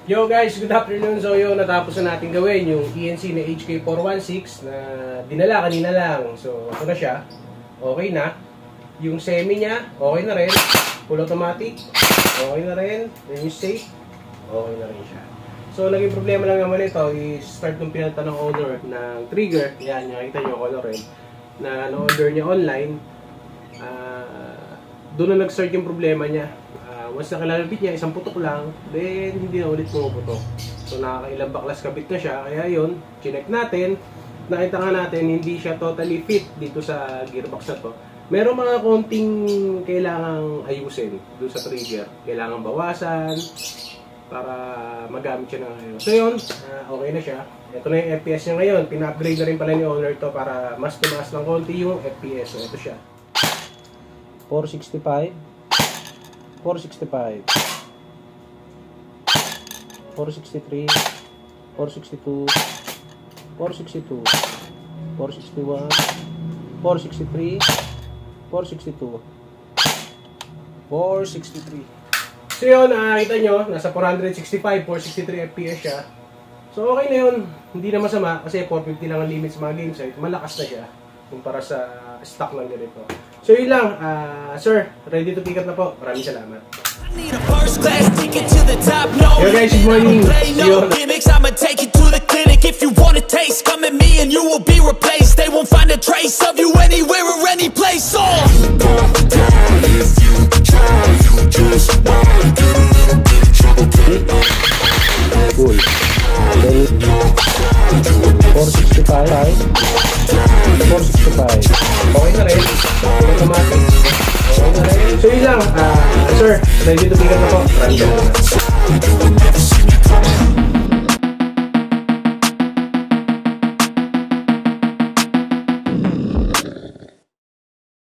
Yo guys, good afternoon. So yun, natapos na natin gawin yung ENC na HK416 na dinala kanina lang. So ito na siya. Okay na. Yung semi niya, okay na rin. Full automatic, okay na rin. Yung safe, okay na rin siya. So naging problema lang naman ito is start nung pinalta ng owner ng trigger. Yan, nakita nyo color rin. Na na-order niya online. Doon na nag-start yung problema niya. Once nakalapit niya, isang putok lang, then hindi na ulit pumuputok. So nakakailang baklas kabit na siya, kaya yun, chinek natin, nakita nga natin, hindi siya totally fit dito sa gearbox na to. Meron mga konting kailangang ayusin doon sa trigger. Kailangan bawasan para magamit siya ng ayun. So yun, okay na siya. Ito na yung FPS niya ngayon. Pina-upgrade na rin pala ni owner to para mas tumaas ng konti yung FPS. So ito siya. 465 465 463 462 462 461 463 462 463. So yun, nakita nyo, nasa 465 463 FPS siya. So okay na yun, hindi na masama kasi 450 lang ang limit sa mga game site. Malakas na siya kumpara sa stock lang ganito. So yun lang, sir, ready to pick up na po. Maraming salamat. Yo guys, good morning. I'ma take you to the clinic. If you want a taste, come at me and you will be replaced. They won't find a trace of you anywhere or any place. Oh, if you try, you just might get a little bit of trouble. Cool. 465 465. Okay na rin. Automatic. Okay na rin. So yun lang, sir, ready to pick up na po. Maraming salamat.